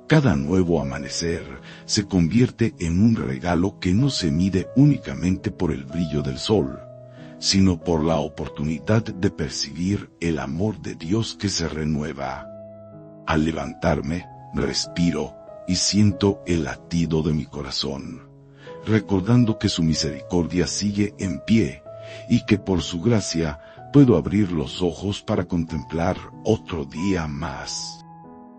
Cada nuevo amanecer se convierte en un regalo que no se mide únicamente por el brillo del sol, sino por la oportunidad de percibir el amor de Dios que se renueva. Al levantarme, respiro y siento el latido de mi corazón, recordando que su misericordia sigue en pie y que por su gracia puedo abrir los ojos para contemplar otro día más.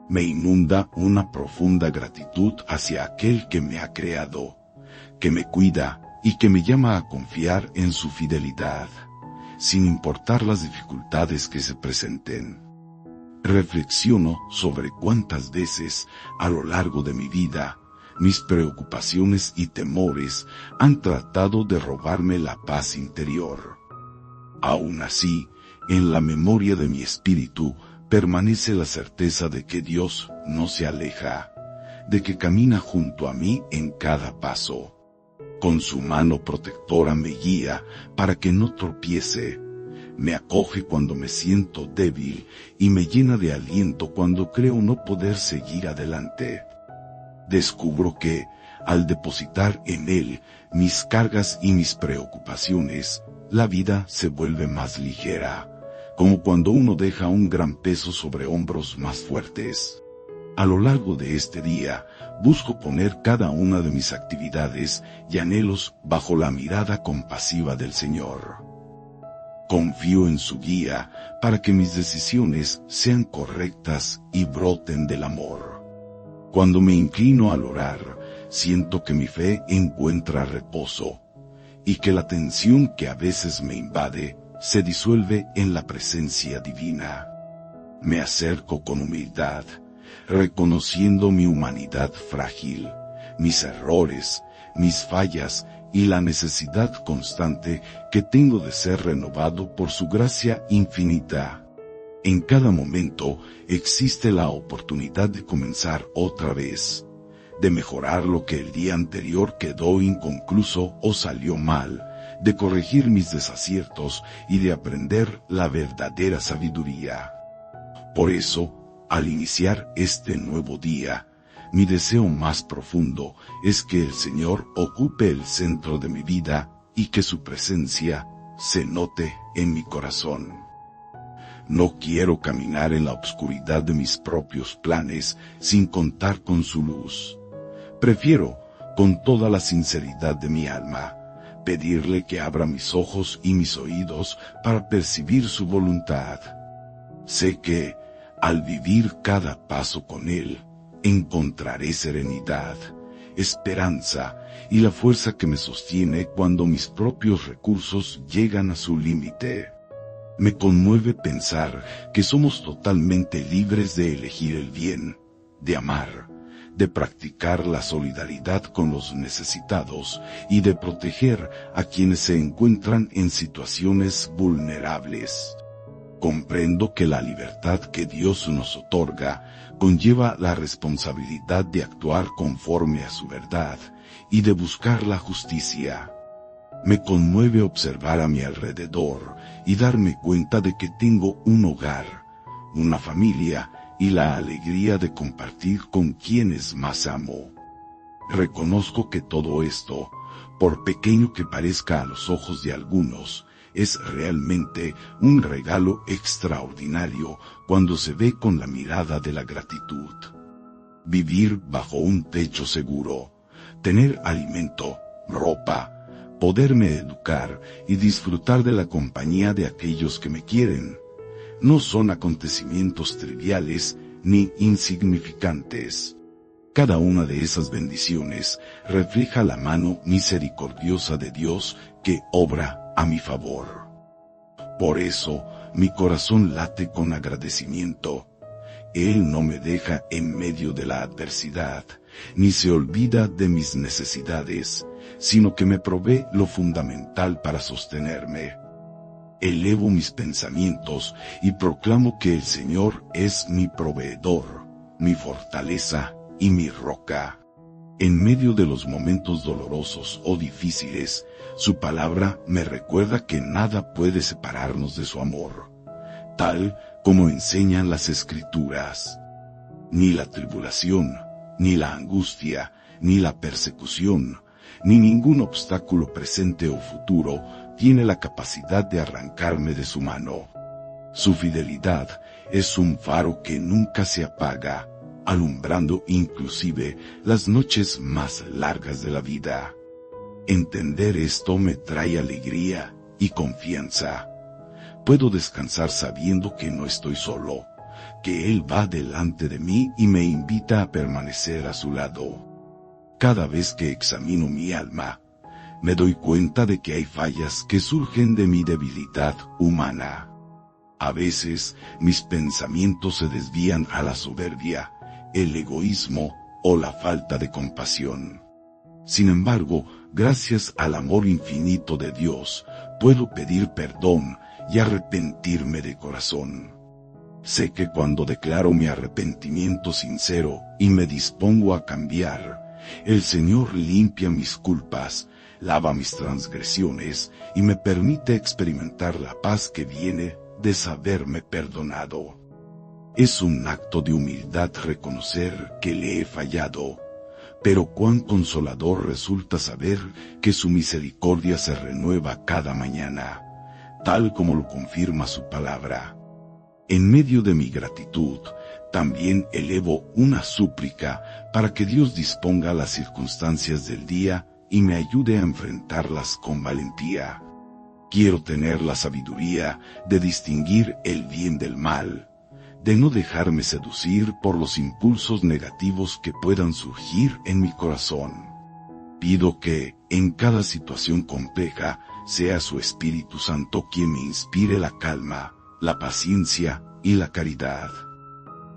Me inunda una profunda gratitud hacia aquel que me ha creado, que me cuida y que me llama a confiar en su fidelidad, sin importar las dificultades que se presenten. Reflexiono sobre cuántas veces, a lo largo de mi vida, mis preocupaciones y temores han tratado de robarme la paz interior. Aún así, en la memoria de mi espíritu permanece la certeza de que Dios no se aleja, de que camina junto a mí en cada paso. Con su mano protectora me guía para que no tropiece, me acoge cuando me siento débil y me llena de aliento cuando creo no poder seguir adelante. Descubro que, al depositar en Él mis cargas y mis preocupaciones, la vida se vuelve más ligera, como cuando uno deja un gran peso sobre hombros más fuertes. A lo largo de este día, busco poner cada una de mis actividades y anhelos bajo la mirada compasiva del Señor. Confío en su guía para que mis decisiones sean correctas y broten del amor. Cuando me inclino al orar, siento que mi fe encuentra reposo, y que la tensión que a veces me invade se disuelve en la presencia divina. Me acerco con humildad, reconociendo mi humanidad frágil, mis errores, mis fallas y la necesidad constante que tengo de ser renovado por su gracia infinita. En cada momento existe la oportunidad de comenzar otra vez, de mejorar lo que el día anterior quedó inconcluso o salió mal, de corregir mis desaciertos y de aprender la verdadera sabiduría. Por eso, al iniciar este nuevo día, mi deseo más profundo es que el Señor ocupe el centro de mi vida y que su presencia se note en mi corazón. No quiero caminar en la oscuridad de mis propios planes sin contar con su luz. Prefiero, con toda la sinceridad de mi alma, pedirle que abra mis ojos y mis oídos para percibir su voluntad. Sé que, al vivir cada paso con Él, encontraré serenidad, esperanza y la fuerza que me sostiene cuando mis propios recursos llegan a su límite. Me conmueve pensar que somos totalmente libres de elegir el bien, de amar, de practicar la solidaridad con los necesitados y de proteger a quienes se encuentran en situaciones vulnerables. Comprendo que la libertad que Dios nos otorga conlleva la responsabilidad de actuar conforme a su verdad y de buscar la justicia. Me conmueve observar a mi alrededor y darme cuenta de que tengo un hogar, una familia y la alegría de compartir con quienes más amo. Reconozco que todo esto, por pequeño que parezca a los ojos de algunos, es realmente un regalo extraordinario cuando se ve con la mirada de la gratitud. Vivir bajo un techo seguro, tener alimento, ropa, poderme educar y disfrutar de la compañía de aquellos que me quieren, no son acontecimientos triviales ni insignificantes. Cada una de esas bendiciones refleja la mano misericordiosa de Dios que obra a mi favor. Por eso, mi corazón late con agradecimiento. Él no me deja en medio de la adversidad, ni se olvida de mis necesidades, sino que me provee lo fundamental para sostenerme. Elevo mis pensamientos y proclamo que el Señor es mi proveedor, mi fortaleza y mi roca. En medio de los momentos dolorosos o difíciles, su palabra me recuerda que nada puede separarnos de su amor, tal como enseñan las Escrituras. Ni la tribulación, ni la angustia, ni la persecución, ni ningún obstáculo presente o futuro tiene la capacidad de arrancarme de su mano. Su fidelidad es un faro que nunca se apaga, alumbrando inclusive las noches más largas de la vida. Entender esto me trae alegría y confianza. Puedo descansar sabiendo que no estoy solo, que Él va delante de mí y me invita a permanecer a su lado. Cada vez que examino mi alma, me doy cuenta de que hay fallas que surgen de mi debilidad humana. A veces, mis pensamientos se desvían a la soberbia, el egoísmo o la falta de compasión. Sin embargo, gracias al amor infinito de Dios, puedo pedir perdón y arrepentirme de corazón. Sé que cuando declaro mi arrepentimiento sincero y me dispongo a cambiar, el Señor limpia mis culpas, lava mis transgresiones y me permite experimentar la paz que viene de saberme perdonado. Es un acto de humildad reconocer que le he fallado, pero cuán consolador resulta saber que su misericordia se renueva cada mañana, tal como lo confirma su palabra. En medio de mi gratitud, también elevo una súplica para que Dios disponga las circunstancias del día y me ayude a enfrentarlas con valentía. Quiero tener la sabiduría de distinguir el bien del mal, de no dejarme seducir por los impulsos negativos que puedan surgir en mi corazón. Pido que, en cada situación compleja, sea su Espíritu Santo quien me inspire la calma, la paciencia y la caridad.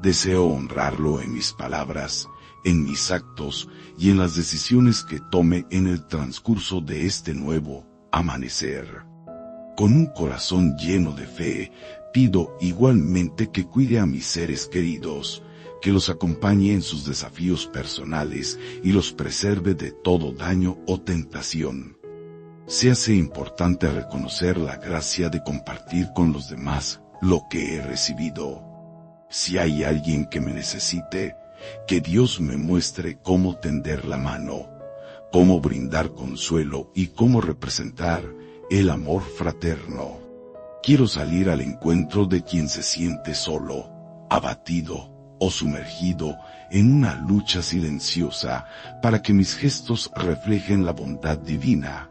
Deseo honrarlo en mis palabras, en mis actos y en las decisiones que tome en el transcurso de este nuevo amanecer. Con un corazón lleno de fe, pido igualmente que cuide a mis seres queridos, que los acompañe en sus desafíos personales y los preserve de todo daño o tentación. Se hace importante reconocer la gracia de compartir con los demás lo que he recibido. Si hay alguien que me necesite, que Dios me muestre cómo tender la mano, cómo brindar consuelo y cómo representar el amor fraterno. Quiero salir al encuentro de quien se siente solo, abatido o sumergido en una lucha silenciosa para que mis gestos reflejen la bondad divina.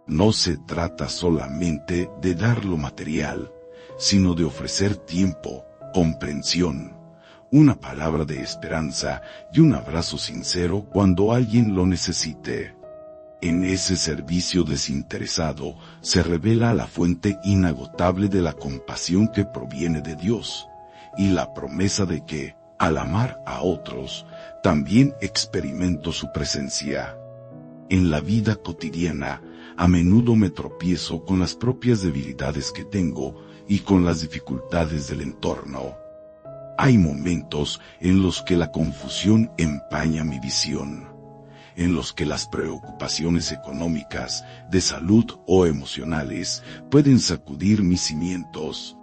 No se trata solamente de dar lo material, sino de ofrecer tiempo, comprensión, una palabra de esperanza y un abrazo sincero cuando alguien lo necesite. En ese servicio desinteresado se revela la fuente inagotable de la compasión que proviene de Dios, y la promesa de que, al amar a otros, también experimento su presencia. En la vida cotidiana, a menudo me tropiezo con las propias debilidades que tengo y con las dificultades del entorno. Hay momentos en los que la confusión empaña mi visión, en los que las preocupaciones económicas, de salud o emocionales pueden sacudir mis cimientos.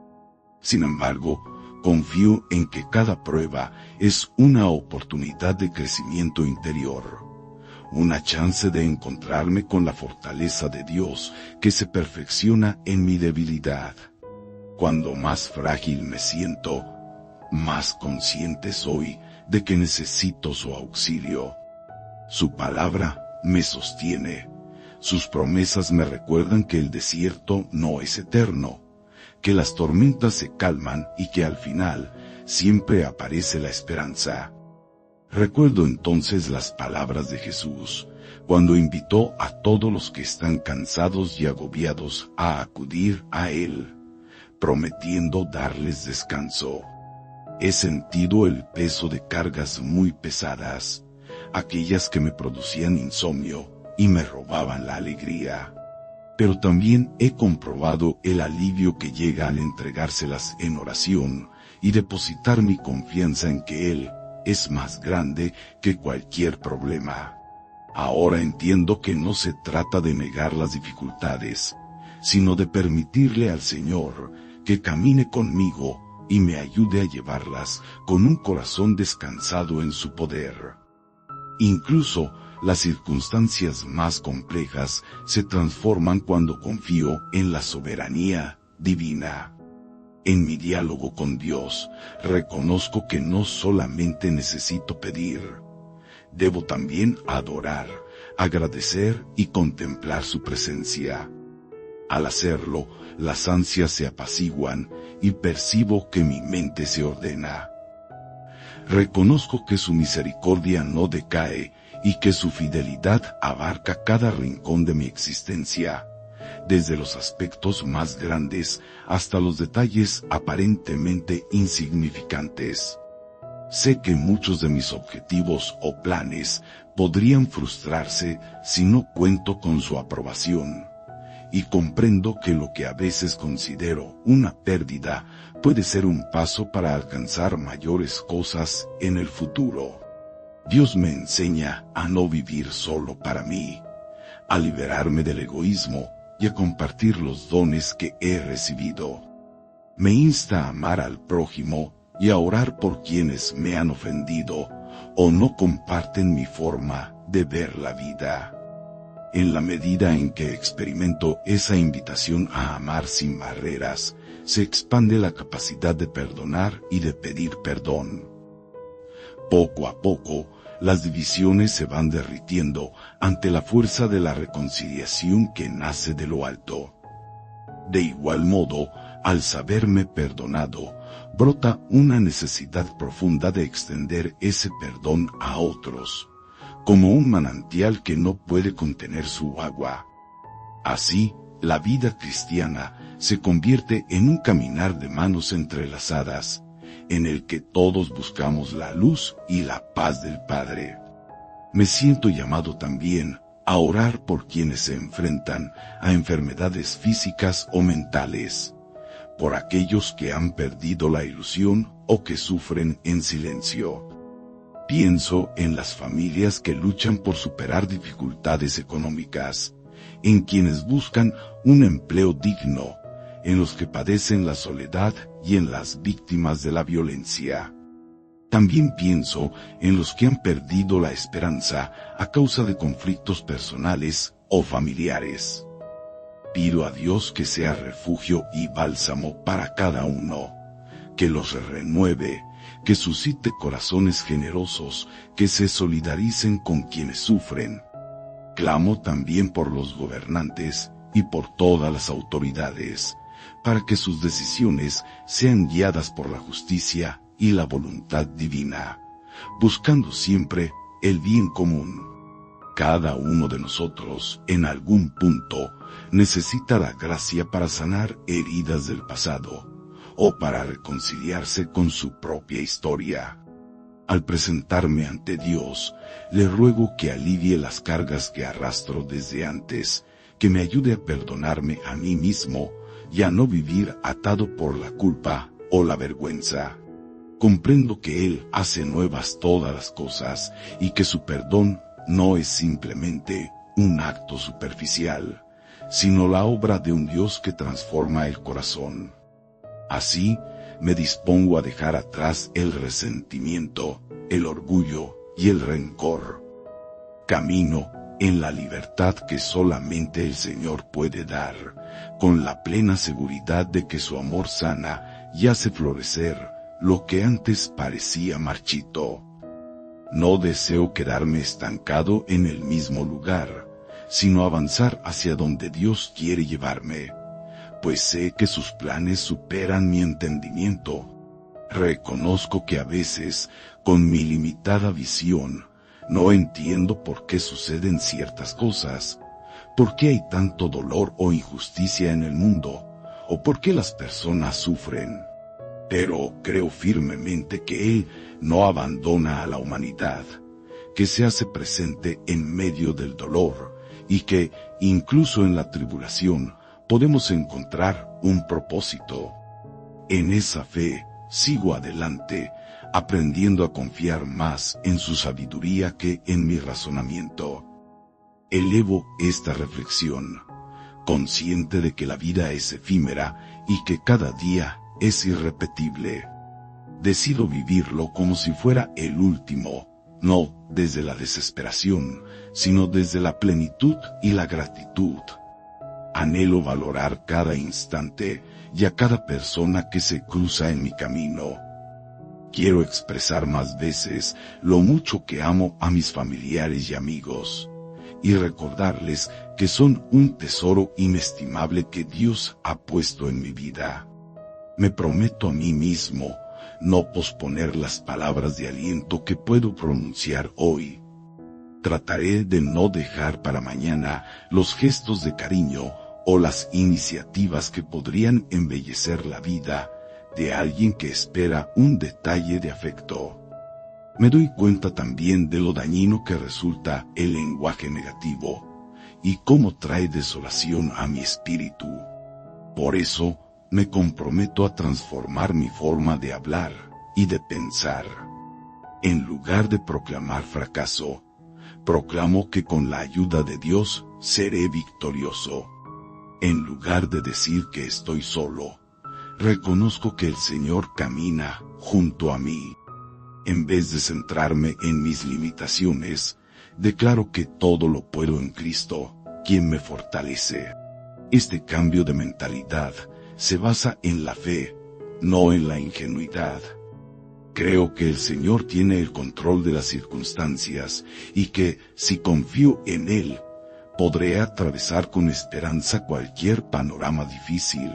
Sin embargo, confío en que cada prueba es una oportunidad de crecimiento interior, una chance de encontrarme con la fortaleza de Dios que se perfecciona en mi debilidad. Cuando más frágil me siento, más consciente soy de que necesito su auxilio. Su palabra me sostiene, sus promesas me recuerdan que el desierto no es eterno, que las tormentas se calman y que al final siempre aparece la esperanza. Recuerdo entonces las palabras de Jesús, cuando invitó a todos los que están cansados y agobiados a acudir a Él, prometiendo darles descanso. He sentido el peso de cargas muy pesadas, aquellas que me producían insomnio y me robaban la alegría. Pero también he comprobado el alivio que llega al entregárselas en oración y depositar mi confianza en que Él es más grande que cualquier problema. Ahora entiendo que no se trata de negar las dificultades, sino de permitirle al Señor que camine conmigo y me ayude a llevarlas con un corazón descansado en su poder. Incluso las circunstancias más complejas se transforman cuando confío en la soberanía divina. En mi diálogo con Dios, reconozco que no solamente necesito pedir, debo también adorar, agradecer y contemplar su presencia. Al hacerlo, las ansias se apaciguan y percibo que mi mente se ordena. Reconozco que su misericordia no decae y que su fidelidad abarca cada rincón de mi existencia, desde los aspectos más grandes hasta los detalles aparentemente insignificantes. Sé que muchos de mis objetivos o planes podrían frustrarse si no cuento con su aprobación, y comprendo que lo que a veces considero una pérdida puede ser un paso para alcanzar mayores cosas en el futuro. Dios me enseña a no vivir solo para mí, a liberarme del egoísmo y a compartir los dones que he recibido. Me insta a amar al prójimo y a orar por quienes me han ofendido o no comparten mi forma de ver la vida. En la medida en que experimento esa invitación a amar sin barreras, se expande la capacidad de perdonar y de pedir perdón. Poco a poco, las divisiones se van derritiendo ante la fuerza de la reconciliación que nace de lo alto. De igual modo, al saberme perdonado, brota una necesidad profunda de extender ese perdón a otros, como un manantial que no puede contener su agua. Así, la vida cristiana se convierte en un caminar de manos entrelazadas, en el que todos buscamos la luz y la paz del Padre. Me siento llamado también a orar por quienes se enfrentan a enfermedades físicas o mentales, por aquellos que han perdido la ilusión o que sufren en silencio. Pienso en las familias que luchan por superar dificultades económicas, en quienes buscan un empleo digno, en los que padecen la soledad y en las víctimas de la violencia. También pienso en los que han perdido la esperanza a causa de conflictos personales o familiares. Pido a Dios que sea refugio y bálsamo para cada uno, que los renueve, que suscite corazones generosos que se solidaricen con quienes sufren. Clamo también por los gobernantes y por todas las autoridades, para que sus decisiones sean guiadas por la justicia y la voluntad divina, buscando siempre el bien común. Cada uno de nosotros, en algún punto, necesita la gracia para sanar heridas del pasado, o para reconciliarse con su propia historia. Al presentarme ante Dios, le ruego que alivie las cargas que arrastro desde antes, que me ayude a perdonarme a mí mismo y a no vivir atado por la culpa o la vergüenza. Comprendo que Él hace nuevas todas las cosas y que su perdón no es simplemente un acto superficial, sino la obra de un Dios que transforma el corazón. Así, me dispongo a dejar atrás el resentimiento, el orgullo y el rencor. Camino en la libertad que solamente el Señor puede dar, con la plena seguridad de que su amor sana y hace florecer lo que antes parecía marchito. No deseo quedarme estancado en el mismo lugar, sino avanzar hacia donde Dios quiere llevarme, pues sé que sus planes superan mi entendimiento. Reconozco que a veces, con mi limitada visión, no entiendo por qué suceden ciertas cosas, por qué hay tanto dolor o injusticia en el mundo, o por qué las personas sufren. Pero creo firmemente que Él no abandona a la humanidad, que se hace presente en medio del dolor, y que, incluso en la tribulación, podemos encontrar un propósito. En esa fe, sigo adelante, aprendiendo a confiar más en su sabiduría que en mi razonamiento. Elevo esta reflexión, consciente de que la vida es efímera y que cada día es irrepetible. Decido vivirlo como si fuera el último, no desde la desesperación, sino desde la plenitud y la gratitud. Anhelo valorar cada instante y a cada persona que se cruza en mi camino. Quiero expresar más veces lo mucho que amo a mis familiares y amigos, y recordarles que son un tesoro inestimable que Dios ha puesto en mi vida. Me prometo a mí mismo no posponer las palabras de aliento que puedo pronunciar hoy. Trataré de no dejar para mañana los gestos de cariño o las iniciativas que podrían embellecer la vida de alguien que espera un detalle de afecto. Me doy cuenta también de lo dañino que resulta el lenguaje negativo y cómo trae desolación a mi espíritu. Por eso, me comprometo a transformar mi forma de hablar y de pensar. En lugar de proclamar fracaso, proclamo que con la ayuda de Dios seré victorioso. En lugar de decir que estoy solo, reconozco que el Señor camina junto a mí. En vez de centrarme en mis limitaciones, declaro que todo lo puedo en Cristo, quien me fortalece. Este cambio de mentalidad se basa en la fe, no en la ingenuidad. Creo que el Señor tiene el control de las circunstancias y que, si confío en Él, podré atravesar con esperanza cualquier panorama difícil.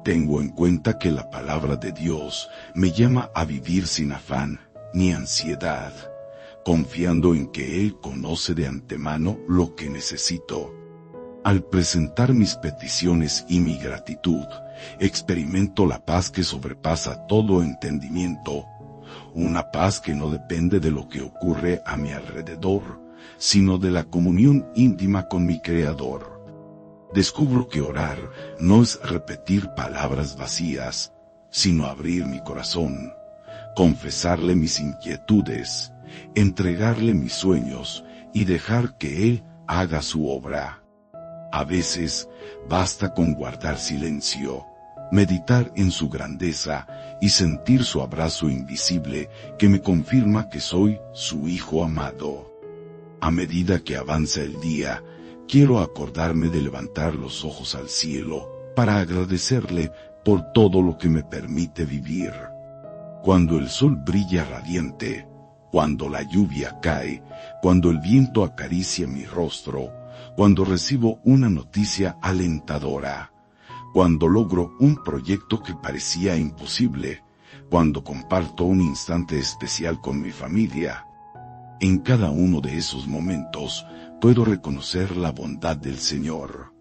Tengo en cuenta que la palabra de Dios me llama a vivir sin afán ni ansiedad, confiando en que Él conoce de antemano lo que necesito. Al presentar mis peticiones y mi gratitud, experimento la paz que sobrepasa todo entendimiento, una paz que no depende de lo que ocurre a mi alrededor, sino de la comunión íntima con mi Creador. Descubro que orar no es repetir palabras vacías, sino abrir mi corazón, confesarle mis inquietudes, entregarle mis sueños y dejar que Él haga su obra. A veces, basta con guardar silencio, meditar en su grandeza y sentir su abrazo invisible que me confirma que soy su hijo amado. A medida que avanza el día, quiero acordarme de levantar los ojos al cielo para agradecerle por todo lo que me permite vivir. Cuando el sol brilla radiante, cuando la lluvia cae, cuando el viento acaricia mi rostro, cuando recibo una noticia alentadora, cuando logro un proyecto que parecía imposible, cuando comparto un instante especial con mi familia. En cada uno de esos momentos puedo reconocer la bondad del Señor.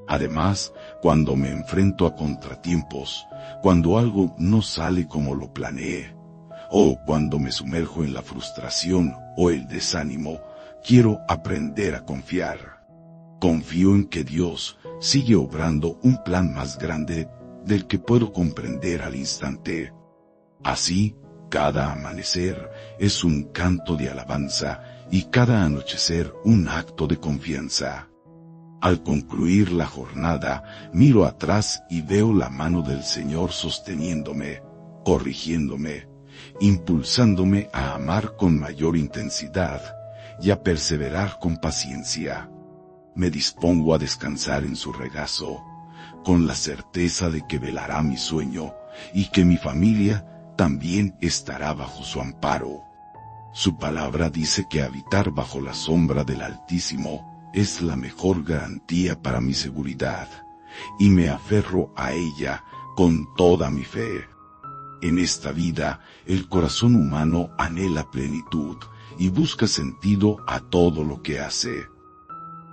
Además, cuando me enfrento a contratiempos, cuando algo no sale como lo planeé, o cuando me sumerjo en la frustración o el desánimo, quiero aprender a confiar. Confío en que Dios sigue obrando un plan más grande del que puedo comprender al instante. Así, cada amanecer es un canto de alabanza y cada anochecer un acto de confianza. Al concluir la jornada, miro atrás y veo la mano del Señor sosteniéndome, corrigiéndome, impulsándome a amar con mayor intensidad y a perseverar con paciencia. Me dispongo a descansar en su regazo, con la certeza de que velará mi sueño y que mi familia también estará bajo su amparo. Su palabra dice que habitar bajo la sombra del Altísimo es la mejor garantía para mi seguridad, y me aferro a ella con toda mi fe. En esta vida, el corazón humano anhela plenitud y busca sentido a todo lo que hace.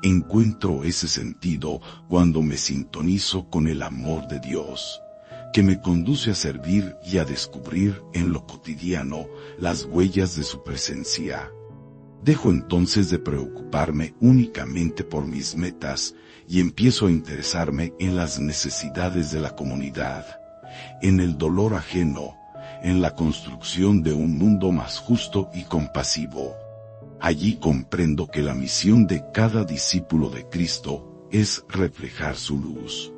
Encuentro ese sentido cuando me sintonizo con el amor de Dios, que me conduce a servir y a descubrir en lo cotidiano las huellas de su presencia. Dejo entonces de preocuparme únicamente por mis metas y empiezo a interesarme en las necesidades de la comunidad, en el dolor ajeno, en la construcción de un mundo más justo y compasivo. Allí comprendo que la misión de cada discípulo de Cristo es reflejar su luz,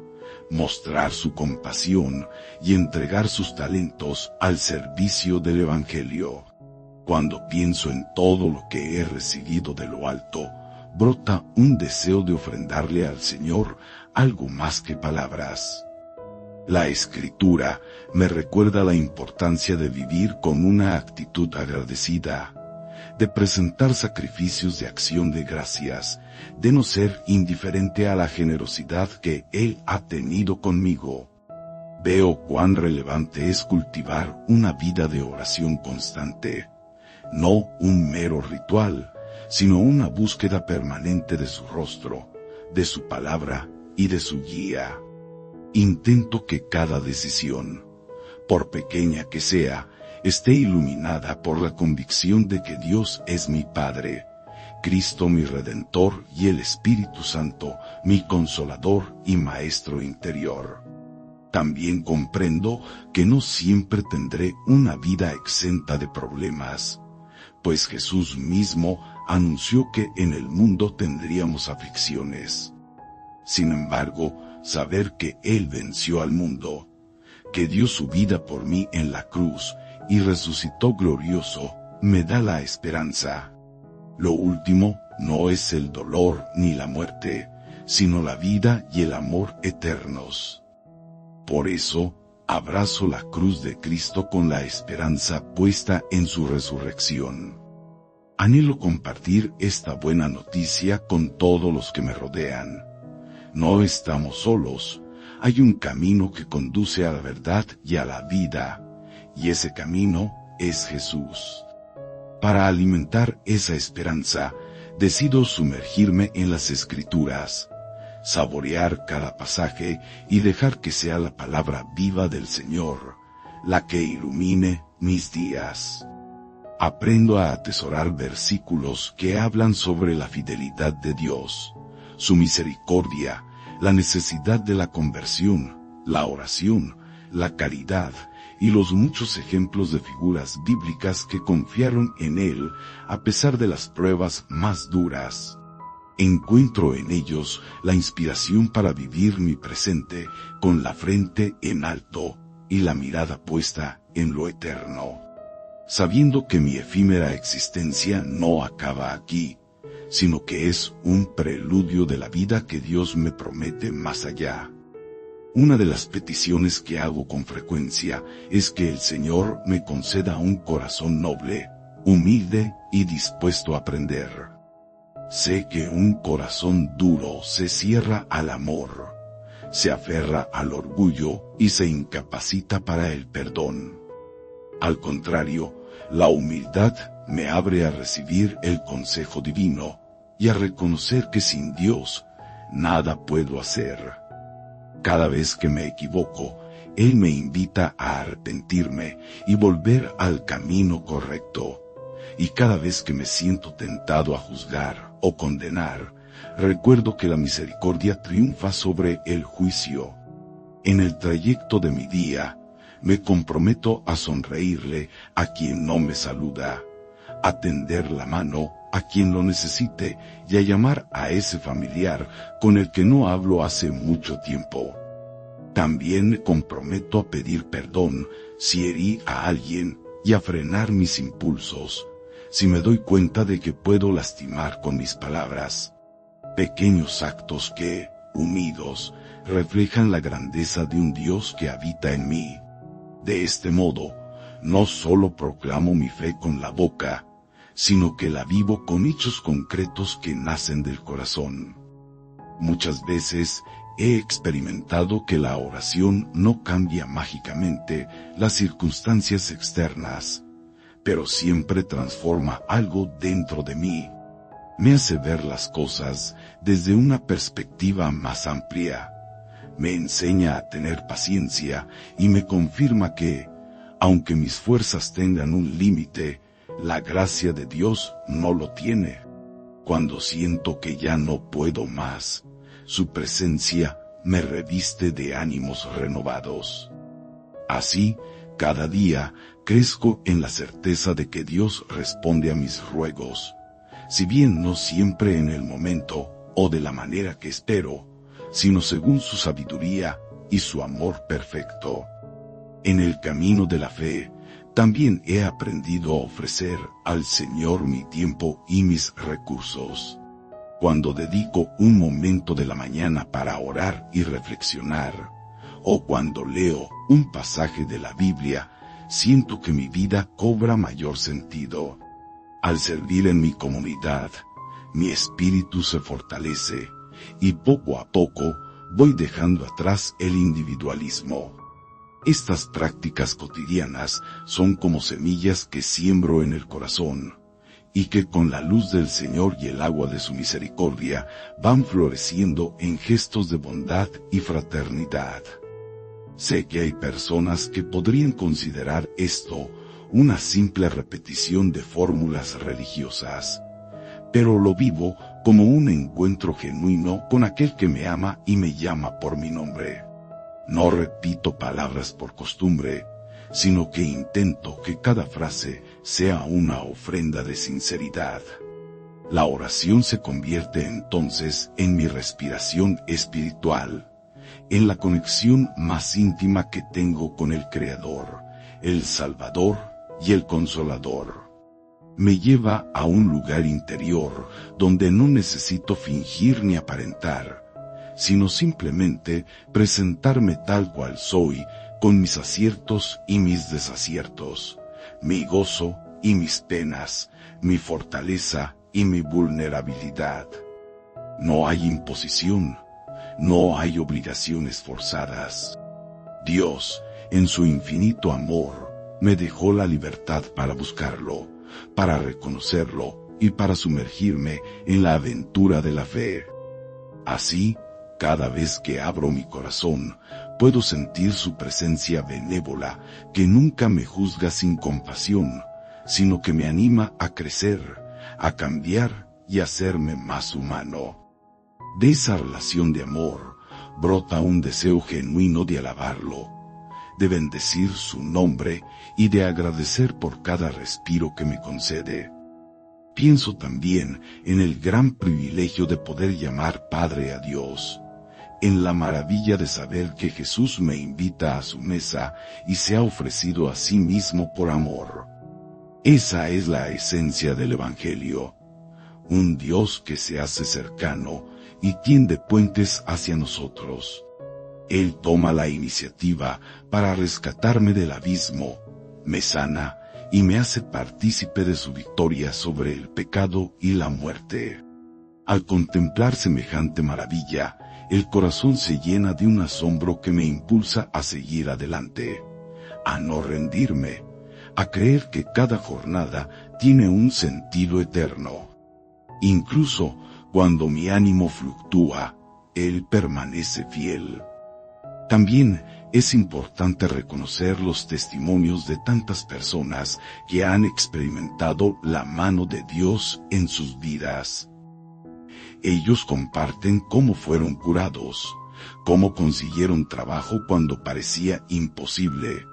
mostrar su compasión y entregar sus talentos al servicio del Evangelio. Cuando pienso en todo lo que he recibido de lo alto, brota un deseo de ofrendarle al Señor algo más que palabras. La Escritura me recuerda la importancia de vivir con una actitud agradecida, de presentar sacrificios de acción de gracias, de no ser indiferente a la generosidad que Él ha tenido conmigo. Veo cuán relevante es cultivar una vida de oración constante, no un mero ritual, sino una búsqueda permanente de su rostro, de su palabra y de su guía. Intento que cada decisión, por pequeña que sea, esté iluminada por la convicción de que Dios es mi Padre, Cristo mi Redentor y el Espíritu Santo, mi Consolador y Maestro interior. También comprendo que no siempre tendré una vida exenta de problemas, pues Jesús mismo anunció que en el mundo tendríamos aflicciones. Sin embargo, saber que Él venció al mundo, que dio su vida por mí en la cruz y resucitó glorioso, me da la esperanza. Lo último no es el dolor ni la muerte, sino la vida y el amor eternos. Por eso, abrazo la cruz de Cristo con la esperanza puesta en su resurrección. Anhelo compartir esta buena noticia con todos los que me rodean. No estamos solos, hay un camino que conduce a la verdad y a la vida, y ese camino es Jesús. Para alimentar esa esperanza, decido sumergirme en las Escrituras, saborear cada pasaje y dejar que sea la palabra viva del Señor, la que ilumine mis días. Aprendo a atesorar versículos que hablan sobre la fidelidad de Dios, su misericordia, la necesidad de la conversión, la oración, la caridad y los muchos ejemplos de figuras bíblicas que confiaron en Él a pesar de las pruebas más duras. Encuentro en ellos la inspiración para vivir mi presente con la frente en alto y la mirada puesta en lo eterno, sabiendo que mi efímera existencia no acaba aquí, sino que es un preludio de la vida que Dios me promete más allá. Una de las peticiones que hago con frecuencia es que el Señor me conceda un corazón noble, humilde y dispuesto a aprender. Sé que un corazón duro se cierra al amor, se aferra al orgullo y se incapacita para el perdón. Al contrario, la humildad me abre a recibir el consejo divino y a reconocer que sin Dios nada puedo hacer. Cada vez que me equivoco, Él me invita a arrepentirme y volver al camino correcto. Y cada vez que me siento tentado a juzgar o condenar, recuerdo que la misericordia triunfa sobre el juicio. En el trayecto de mi día, me comprometo a sonreírle a quien no me saluda, a tender la mano a quien lo necesite y a llamar a ese familiar con el que no hablo hace mucho tiempo. También me comprometo a pedir perdón si herí a alguien y a frenar mis impulsos, si me doy cuenta de que puedo lastimar con mis palabras. Pequeños actos que, unidos, reflejan la grandeza de un Dios que habita en mí. De este modo, no solo proclamo mi fe con la boca, sino que la vivo con hechos concretos que nacen del corazón. Muchas veces he experimentado que la oración no cambia mágicamente las circunstancias externas, pero siempre transforma algo dentro de mí. Me hace ver las cosas desde una perspectiva más amplia. Me enseña a tener paciencia y me confirma que, aunque mis fuerzas tengan un límite, la gracia de Dios no lo tiene. Cuando siento que ya no puedo más, su presencia me reviste de ánimos renovados. Así, cada día, crezco en la certeza de que Dios responde a mis ruegos, si bien no siempre en el momento o de la manera que espero, sino según su sabiduría y su amor perfecto. En el camino de la fe, También he aprendido a ofrecer al Señor mi tiempo y mis recursos. Cuando dedico un momento de la mañana para orar y reflexionar, o cuando leo un pasaje de la Biblia, siento que mi vida cobra mayor sentido. Al servir en mi comunidad, mi espíritu se fortalece, y poco a poco voy dejando atrás el individualismo. Estas prácticas cotidianas son como semillas que siembro en el corazón, y que con la luz del Señor y el agua de su misericordia van floreciendo en gestos de bondad y fraternidad. Sé que hay personas que podrían considerar esto una simple repetición de fórmulas religiosas, pero lo vivo como un encuentro genuino con aquel que me ama y me llama por mi nombre. No repito palabras por costumbre, sino que intento que cada frase sea una ofrenda de sinceridad. La oración se convierte entonces en mi respiración espiritual, en la conexión más íntima que tengo con el Creador, el Salvador y el Consolador. Me lleva a un lugar interior donde no necesito fingir ni aparentar, sino simplemente presentarme tal cual soy, con mis aciertos y mis desaciertos, mi gozo y mis penas, mi fortaleza y mi vulnerabilidad. No hay imposición, no hay obligaciones forzadas. Dios, en su infinito amor, me dejó la libertad para buscarlo, para reconocerlo y para sumergirme en la aventura de la fe. Así, cada vez que abro mi corazón, puedo sentir su presencia benévola que nunca me juzga sin compasión, sino que me anima a crecer, a cambiar y a hacerme más humano. De esa relación de amor, brota un deseo genuino de alabarlo, de bendecir su nombre y de agradecer por cada respiro que me concede. Pienso también en el gran privilegio de poder llamar Padre a Dios, en la maravilla de saber que Jesús me invita a su mesa y se ha ofrecido a sí mismo por amor. Esa es la esencia del Evangelio, un Dios que se hace cercano y tiende puentes hacia nosotros. Él toma la iniciativa para rescatarme del abismo, me sana y me hace partícipe de su victoria sobre el pecado y la muerte. Al contemplar semejante maravilla, el corazón se llena de un asombro que me impulsa a seguir adelante, a no rendirme, a creer que cada jornada tiene un sentido eterno. Incluso cuando mi ánimo fluctúa, Él permanece fiel. También es importante reconocer los testimonios de tantas personas que han experimentado la mano de Dios en sus vidas. Ellos comparten cómo fueron curados, cómo consiguieron trabajo cuando parecía imposible,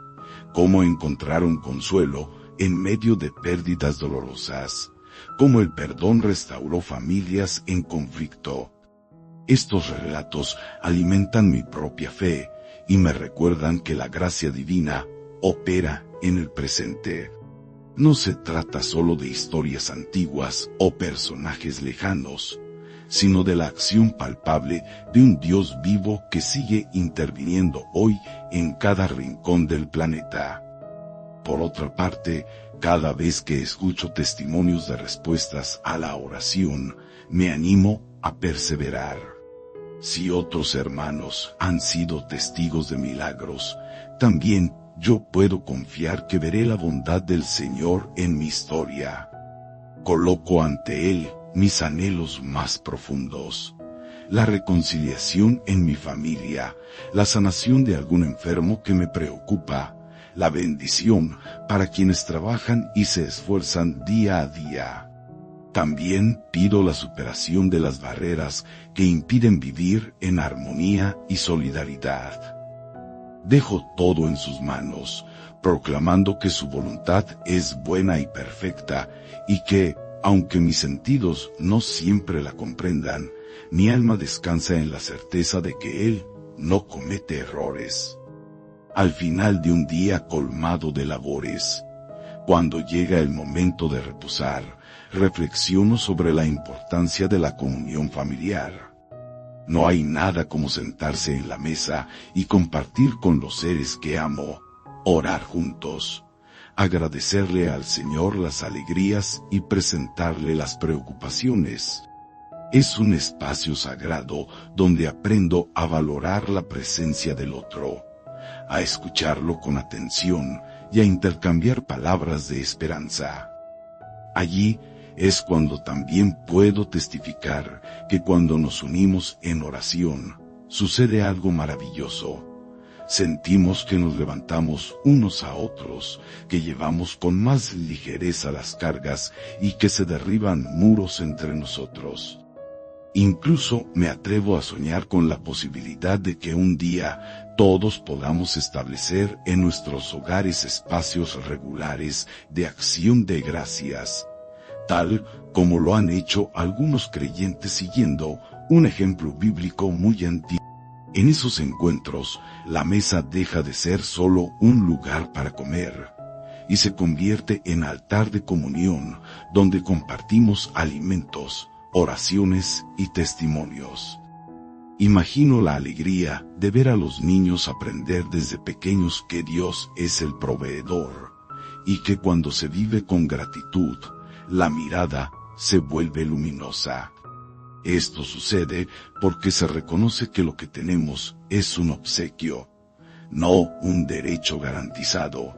cómo encontraron consuelo en medio de pérdidas dolorosas, cómo el perdón restauró familias en conflicto. Estos relatos alimentan mi propia fe y me recuerdan que la gracia divina opera en el presente. No se trata solo de historias antiguas o personajes lejanos, sino de la acción palpable de un Dios vivo que sigue interviniendo hoy en cada rincón del planeta. Por otra parte, cada vez que escucho testimonios de respuestas a la oración, me animo a perseverar. Si otros hermanos han sido testigos de milagros, también yo puedo confiar que veré la bondad del Señor en mi historia. Coloco ante Él mis anhelos más profundos, la reconciliación en mi familia, la sanación de algún enfermo que me preocupa, la bendición para quienes trabajan y se esfuerzan día a día. También pido la superación de las barreras que impiden vivir en armonía y solidaridad. Dejo todo en sus manos, proclamando que su voluntad es buena y perfecta, y que, aunque mis sentidos no siempre la comprendan, mi alma descansa en la certeza de que Él no comete errores. Al final de un día colmado de labores, Cuando llega el momento de reposar, reflexiono sobre la importancia de la comunión familiar. No hay nada como sentarse en la mesa y compartir con los seres que amo, orar juntos, agradecerle al Señor las alegrías y presentarle las preocupaciones. Es un espacio sagrado donde aprendo a valorar la presencia del otro, a escucharlo con atención y a intercambiar palabras de esperanza. Allí es cuando también puedo testificar que cuando nos unimos en oración, sucede algo maravilloso. Sentimos que nos levantamos unos a otros, que llevamos con más ligereza las cargas y que se derriban muros entre nosotros. Incluso me atrevo a soñar con la posibilidad de que un día todos podamos establecer en nuestros hogares espacios regulares de acción de gracias, tal como lo han hecho algunos creyentes siguiendo un ejemplo bíblico muy antiguo. En esos encuentros, la mesa deja de ser solo un lugar para comer, y se convierte en altar de comunión, donde compartimos alimentos, oraciones y testimonios. Imagino la alegría de ver a los niños aprender desde pequeños que Dios es el proveedor, y que cuando se vive con gratitud, la mirada se vuelve luminosa. Esto sucede porque se reconoce que lo que tenemos es un obsequio, no un derecho garantizado.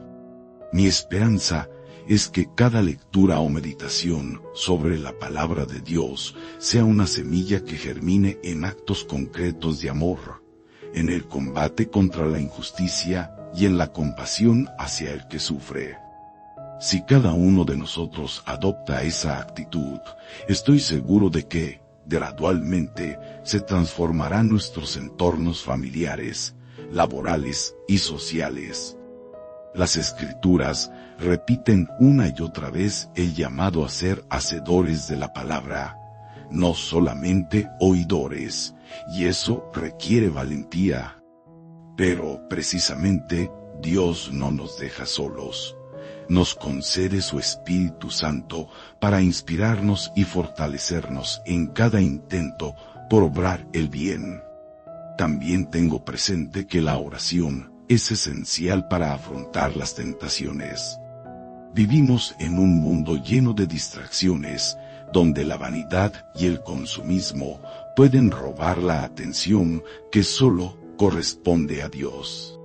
Mi esperanza es que cada lectura o meditación sobre la palabra de Dios sea una semilla que germine en actos concretos de amor, en el combate contra la injusticia y en la compasión hacia el que sufre. Si cada uno de nosotros adopta esa actitud, estoy seguro de que, gradualmente, se transformarán nuestros entornos familiares, laborales y sociales. Las Escrituras repiten una y otra vez el llamado a ser hacedores de la palabra, no solamente oidores, y eso requiere valentía. Pero, precisamente, Dios no nos deja solos. Nos concede su Espíritu Santo para inspirarnos y fortalecernos en cada intento por obrar el bien. También tengo presente que la oración es esencial para afrontar las tentaciones. Vivimos en un mundo lleno de distracciones, donde la vanidad y el consumismo pueden robar la atención que solo corresponde a Dios.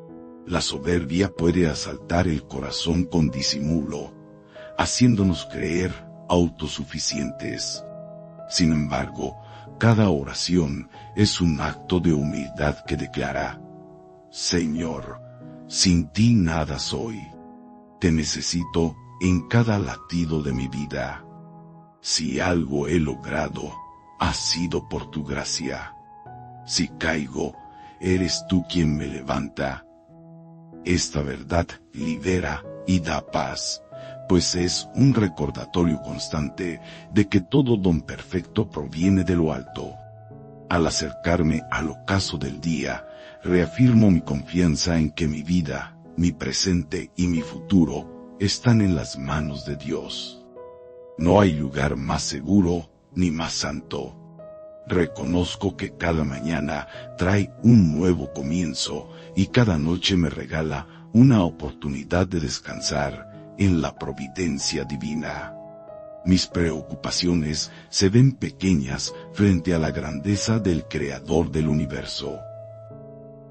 La soberbia puede asaltar el corazón con disimulo, haciéndonos creer autosuficientes. Sin embargo, cada oración es un acto de humildad que declara: Señor, sin ti nada soy. Te necesito en cada latido de mi vida. Si algo he logrado, ha sido por tu gracia. Si caigo, eres tú quien me levanta. Esta verdad libera y da paz, pues es un recordatorio constante de que todo don perfecto proviene de lo alto. Al acercarme al ocaso del día, reafirmo mi confianza en que mi vida, mi presente y mi futuro están en las manos de Dios. No hay lugar más seguro ni más santo. Reconozco que cada mañana trae un nuevo comienzo y cada noche me regala una oportunidad de descansar en la providencia divina. Mis preocupaciones se ven pequeñas frente a la grandeza del Creador del universo.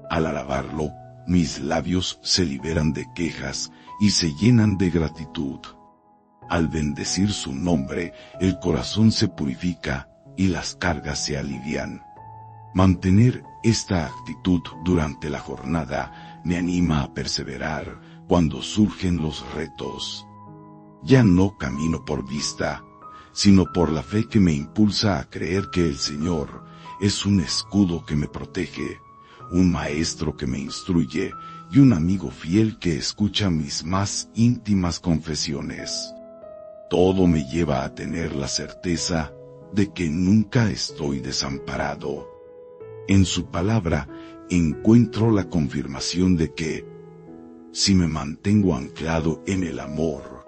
Al alabarlo, mis labios se liberan de quejas y se llenan de gratitud. Al bendecir su nombre, el corazón se purifica y las cargas se alivian. Mantener esta actitud durante la jornada me anima a perseverar cuando surgen los retos. Ya no camino por vista, sino por la fe que me impulsa a creer que el Señor es un escudo que me protege, un maestro que me instruye y un amigo fiel que escucha mis más íntimas confesiones. Todo me lleva a tener la certeza de que nunca estoy desamparado. En su palabra encuentro la confirmación de que, si me mantengo anclado en el amor,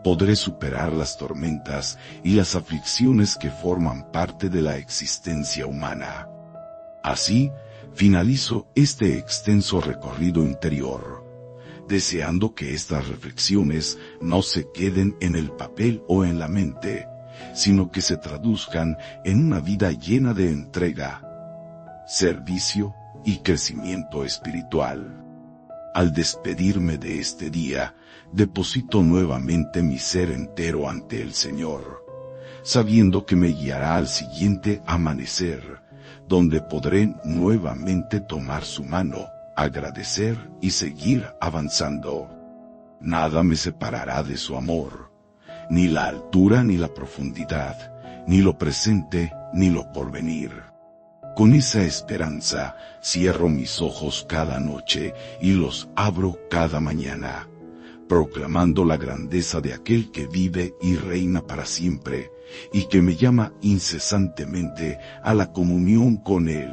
podré superar las tormentas y las aflicciones que forman parte de la existencia humana. Así, finalizo este extenso recorrido interior, deseando que estas reflexiones no se queden en el papel o en la mente, sino que se traduzcan en una vida llena de entrega, servicio y crecimiento espiritual. Al despedirme de este día, deposito nuevamente mi ser entero ante el Señor, sabiendo que me guiará al siguiente amanecer, donde podré nuevamente tomar su mano, agradecer y seguir avanzando. Nada me separará de su amor, ni la altura ni la profundidad, ni lo presente ni lo porvenir. Con esa esperanza, cierro mis ojos cada noche y los abro cada mañana, proclamando la grandeza de aquel que vive y reina para siempre, y que me llama incesantemente a la comunión con Él.